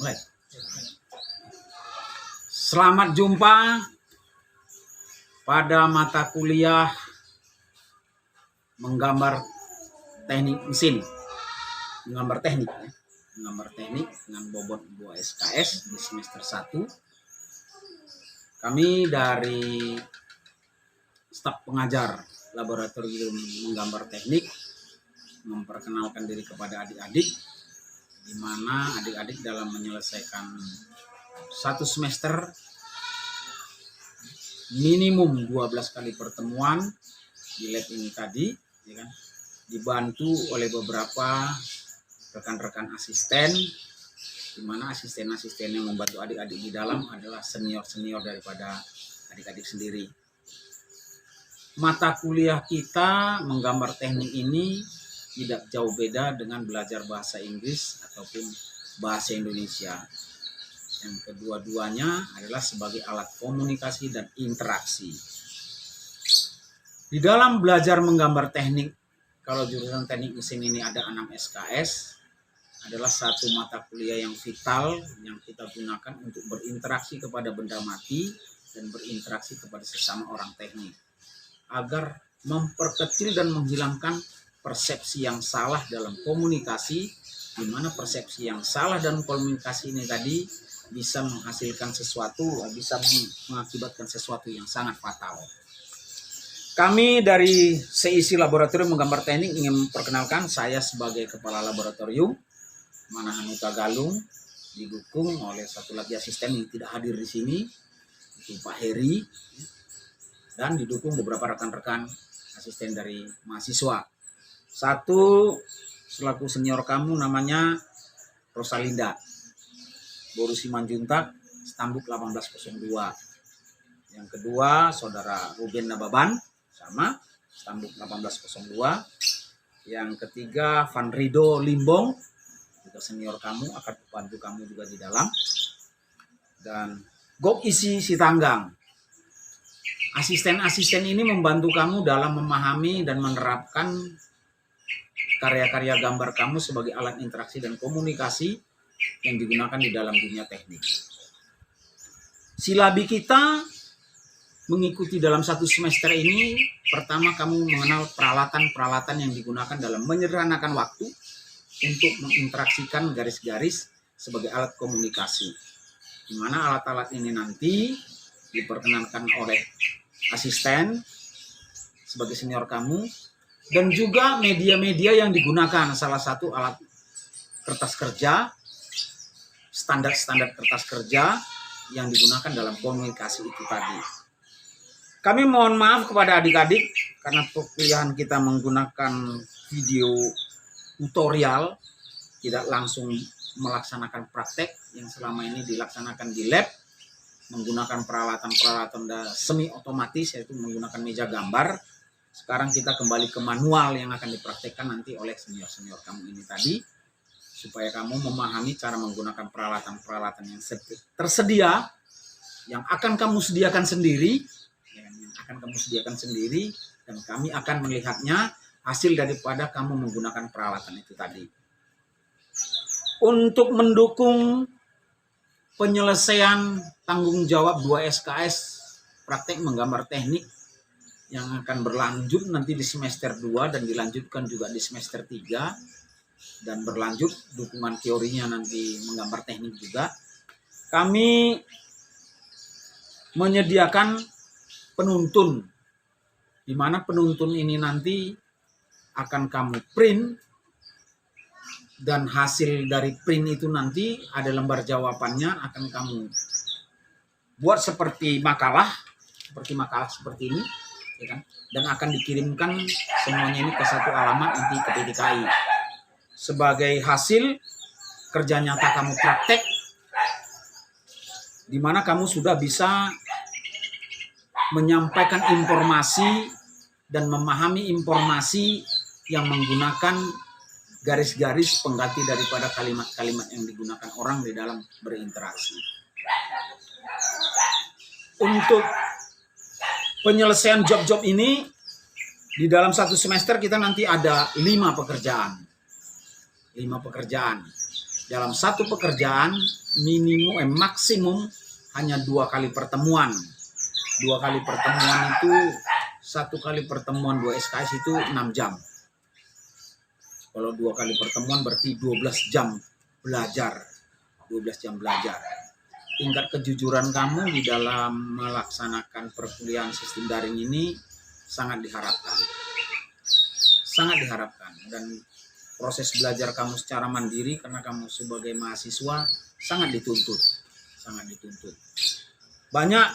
Mulai. Selamat jumpa pada mata kuliah menggambar teknik mesin, menggambar teknik ya. Menggambar teknik dengan bobot 2 SKS di semester 1. Kami dari staf pengajar laboratorium menggambar teknik memperkenalkan diri kepada adik-adik, di mana adik-adik dalam menyelesaikan satu semester minimum 12 kali pertemuan di lab ini tadi, ya kan, dibantu oleh beberapa rekan-rekan asisten, di mana asisten-asisten yang membantu adik-adik di dalam adalah senior-senior daripada adik-adik sendiri. Mata kuliah kita menggambar teknik ini tidak jauh beda dengan belajar bahasa Inggris ataupun bahasa Indonesia. Yang kedua-duanya adalah sebagai alat komunikasi dan interaksi. Di dalam belajar menggambar teknik, kalau jurusan teknik mesin ini ada 6 SKS, adalah satu mata kuliah yang vital yang kita gunakan untuk berinteraksi kepada benda mati dan berinteraksi kepada sesama orang teknik, agar memperkecil dan menghilangkan persepsi yang salah dalam komunikasi, di mana persepsi yang salah dalam komunikasi ini tadi bisa menghasilkan sesuatu, bisa mengakibatkan sesuatu yang sangat fatal. Kami dari CIC Laboratorium Menggambar Teknik ingin memperkenalkan saya sebagai Kepala Laboratorium, Manahan Huta Galung, didukung oleh satu lagi asisten yang tidak hadir di sini, itu Pak Heri, dan didukung beberapa rekan-rekan asisten dari mahasiswa. Satu selaku senior kamu namanya Rosalinda, Boru Simanjuntak, Stambuk 1802. Yang kedua saudara Ruben Nababan, sama Stambuk 1802. Yang ketiga Van Rido Limbong, juga senior kamu, akan bantu kamu juga di dalam. Dan Gok Isi Sitanggang. Asisten-asisten ini membantu kamu dalam memahami dan menerapkan karya-karya gambar kamu sebagai alat interaksi dan komunikasi yang digunakan di dalam dunia teknik. Silabi kita mengikuti dalam satu semester ini, pertama kamu mengenal peralatan-peralatan yang digunakan dalam menyederhanakan waktu untuk menginteraksikan garis-garis sebagai alat komunikasi. Di mana alat-alat ini nanti diperkenalkan oleh asisten sebagai senior kamu, dan juga media-media yang digunakan, salah satu alat kertas kerja, standar-standar kertas kerja yang digunakan dalam komunikasi itu tadi. Kami mohon maaf kepada adik-adik karena perkuliahan kita menggunakan video tutorial, tidak langsung melaksanakan praktek yang selama ini dilaksanakan di lab, menggunakan peralatan-peralatan semi otomatis, yaitu menggunakan meja gambar. Sekarang kita kembali ke manual yang akan dipraktekkan nanti oleh senior-senior kamu ini tadi, supaya kamu memahami cara menggunakan peralatan-peralatan yang tersedia, yang akan kamu sediakan sendiri, dan kami akan melihatnya hasil daripada kamu menggunakan peralatan itu tadi. Untuk mendukung penyelesaian tanggung jawab 2 SKS praktek menggambar teknik yang akan berlanjut nanti di semester 2 dan dilanjutkan juga di semester 3, dan berlanjut dukungan teorinya nanti menggambar teknik juga, kami menyediakan penuntun, di mana penuntun ini nanti akan kamu print, dan hasil dari print itu nanti ada lembar jawabannya, akan kamu buat seperti makalah seperti ini, ya kan? Dan akan dikirimkan semuanya ini ke satu alamat nanti ke PDKI sebagai hasil kerja nyata kamu praktek, di mana kamu sudah bisa menyampaikan informasi dan memahami informasi yang menggunakan garis-garis pengganti daripada kalimat-kalimat yang digunakan orang di dalam berinteraksi. Untuk penyelesaian job-job ini, di dalam satu semester kita nanti ada 5 pekerjaan. dalam satu pekerjaan maksimum hanya 2 kali pertemuan. 2 kali pertemuan itu, 1 kali pertemuan 2 SKS itu 6 jam. Kalau 2 kali pertemuan berarti 12 jam belajar. 12 jam belajar. Tingkat kejujuran kamu di dalam melaksanakan perkuliahan sistem daring ini sangat diharapkan. Sangat diharapkan. Dan proses belajar kamu secara mandiri karena kamu sebagai mahasiswa sangat dituntut. Sangat dituntut. Banyak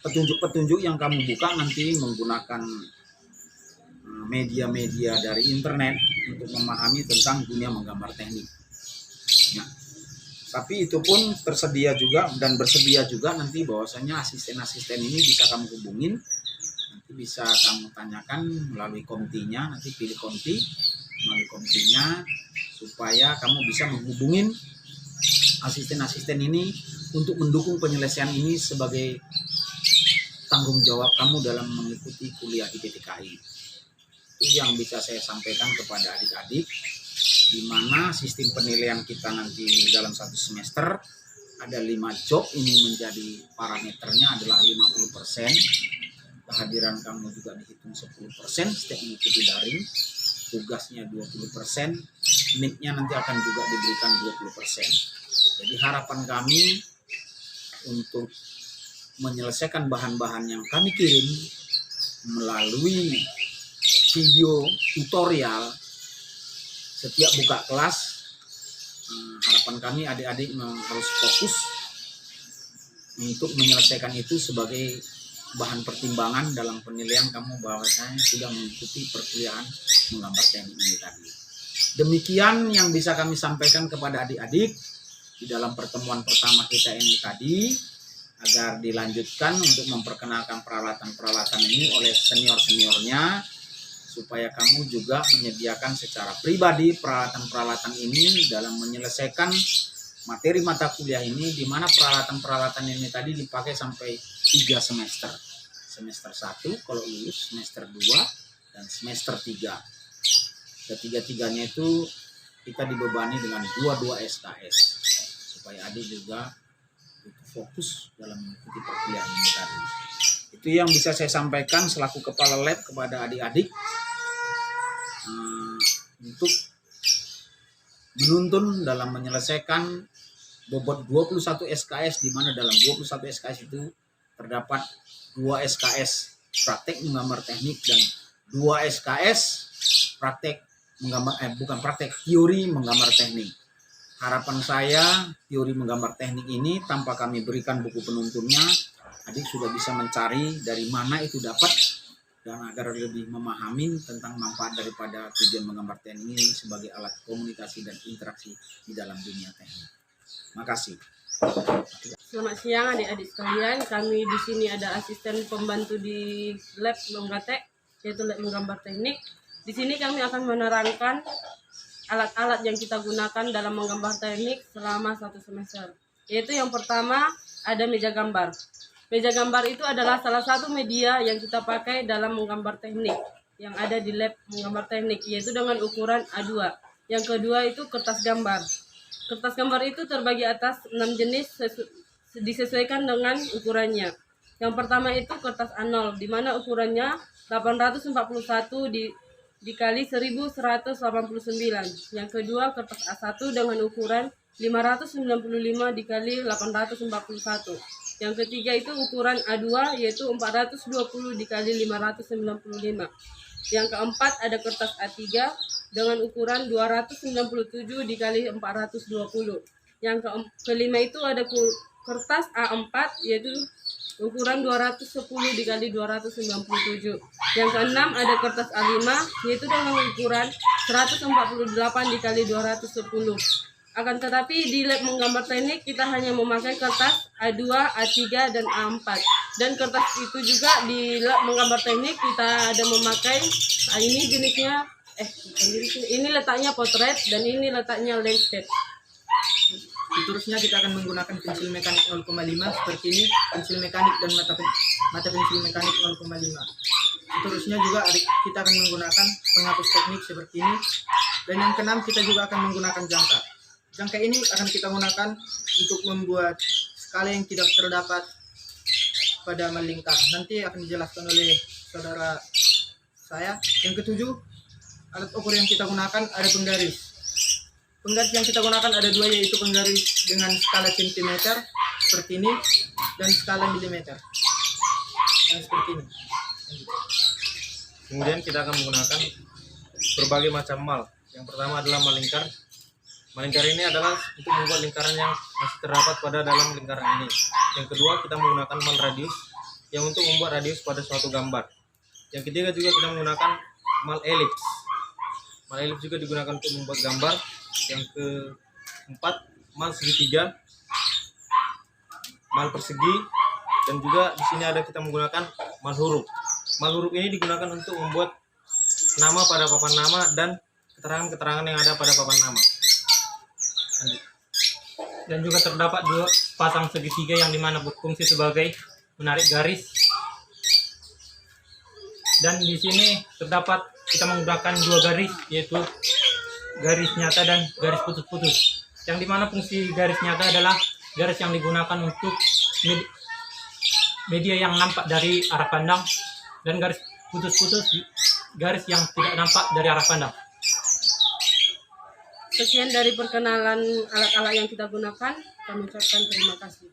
petunjuk-petunjuk yang kamu buka nanti menggunakan media-media dari internet untuk memahami tentang dunia menggambar teknik. Ya. Tapi itu pun tersedia juga dan bersedia juga nanti bahwasanya asisten-asisten ini bisa kamu hubungin, nanti bisa kamu tanyakan melalui komtinya, nanti pilih komti melalui komtinya supaya kamu bisa menghubungin asisten-asisten ini untuk mendukung penyelesaian ini sebagai tanggung jawab kamu dalam mengikuti kuliah di PTKI. Itu yang bisa saya sampaikan kepada adik-adik, di mana sistem penilaian kita nanti dalam 1 semester ada 5 job, ini menjadi parameternya adalah 50%. Kehadiran kamu juga dihitung 10% setiap mengikuti daring, tugasnya 20%, mic-nya nanti akan juga diberikan 20%. Jadi harapan kami untuk menyelesaikan bahan-bahan yang kami kirim melalui video tutorial setiap buka kelas. Harapan kami adik-adik harus fokus untuk menyelesaikan itu sebagai bahan pertimbangan dalam penilaian kamu bahwasanya sudah mengikuti perkuliahan menggambar teknik ini tadi. Demikian yang bisa kami sampaikan kepada adik-adik di dalam pertemuan pertama kita ini tadi, agar dilanjutkan untuk memperkenalkan peralatan-peralatan ini oleh senior-seniornya, supaya kamu juga menyediakan secara pribadi peralatan-peralatan ini dalam menyelesaikan materi mata kuliah ini, di mana peralatan-peralatan ini tadi dipakai sampai 3 semester. Semester 1 kalau lulus, semester 2, dan semester 3. Ketiga-tiganya itu kita dibebani dengan 2 SKS, supaya adik juga fokus dalam mengikuti perkuliahan ini tadi. Itu yang bisa saya sampaikan selaku kepala lab kepada adik-adik untuk menuntun dalam menyelesaikan bobot 21 SKS, di mana dalam 21 SKS itu terdapat 2 SKS praktek menggambar teknik dan 2 SKS praktek menggambar teori menggambar teknik. Harapan saya teori menggambar teknik ini tanpa kami berikan buku penuntunnya, adik sudah bisa mencari dari mana itu dapat, dan agar lebih memahami tentang manfaat daripada tujuan menggambar teknik ini sebagai alat komunikasi dan interaksi di dalam dunia teknik. Makasih. Selamat siang adik-adik sekalian. Kami di sini ada asisten pembantu di lab Menggatek, yaitu lab menggambar teknik. Di sini kami akan menerangkan alat-alat yang kita gunakan dalam menggambar teknik selama 1 semester. Yaitu yang pertama ada meja gambar. Meja gambar itu adalah salah satu media yang kita pakai dalam menggambar teknik yang ada di lab menggambar teknik, yaitu dengan ukuran A2. Yang kedua itu kertas gambar. Kertas gambar itu terbagi atas 6 jenis disesuaikan dengan ukurannya. Yang pertama itu kertas A0, di mana ukurannya 841 dikali 1189. Yang kedua kertas A1 dengan ukuran 595 dikali 841. Yang ketiga itu ukuran A2, yaitu 420 dikali 595. Yang keempat ada kertas A3 dengan ukuran 297 dikali 420. Yang kelima itu ada kertas A4, yaitu ukuran 210 dikali 297. Yang keenam ada kertas A5, yaitu dengan ukuran 148 dikali 210. Akan tetapi di lab menggambar teknik kita hanya memakai kertas A2, A3, dan A4. Dan kertas itu juga di lab menggambar teknik kita ada memakai, ini jenisnya, ini letaknya potret dan ini letaknya landscape. Seterusnya kita akan menggunakan pensil mekanik 0,5 seperti ini, pensil mekanik dan mata pensil mekanik 0,5. Seterusnya juga kita akan menggunakan penghapus teknik seperti ini. Dan yang keenam kita juga akan menggunakan jangka. Jangka ini akan kita gunakan untuk membuat skala yang tidak terdapat pada melingkar. Nanti akan dijelaskan oleh saudara saya. Yang ketujuh, alat ukur yang kita gunakan ada penggaris. Penggaris yang kita gunakan ada dua, yaitu penggaris dengan skala centimeter seperti ini dan skala milimeter yang seperti ini. Kemudian kita akan menggunakan berbagai macam mal. Yang pertama adalah mal lingkar. Mal lingkar ini adalah untuk membuat lingkaran yang masih terdapat pada dalam lingkaran ini. Yang kedua, kita menggunakan mal radius yang untuk membuat radius pada suatu gambar. Yang ketiga juga kita menggunakan mal elips. Mal elips juga digunakan untuk membuat gambar. Yang keempat, mal segitiga, mal persegi, dan juga di sini ada kita menggunakan mal huruf. Mal huruf ini digunakan untuk membuat nama pada papan nama dan keterangan-keterangan yang ada pada papan nama. Lanjut. Dan juga terdapat dua pasang segitiga yang dimana berfungsi sebagai menarik garis. Dan di sini terdapat kita menggunakan dua garis, yaitu garis nyata dan garis putus-putus. Yang dimana fungsi garis nyata adalah garis yang digunakan untuk media yang nampak dari arah pandang, dan garis putus-putus garis yang tidak nampak dari arah pandang. Sekian dari perkenalan alat-alat yang kita gunakan. Kami ucapkan terima kasih.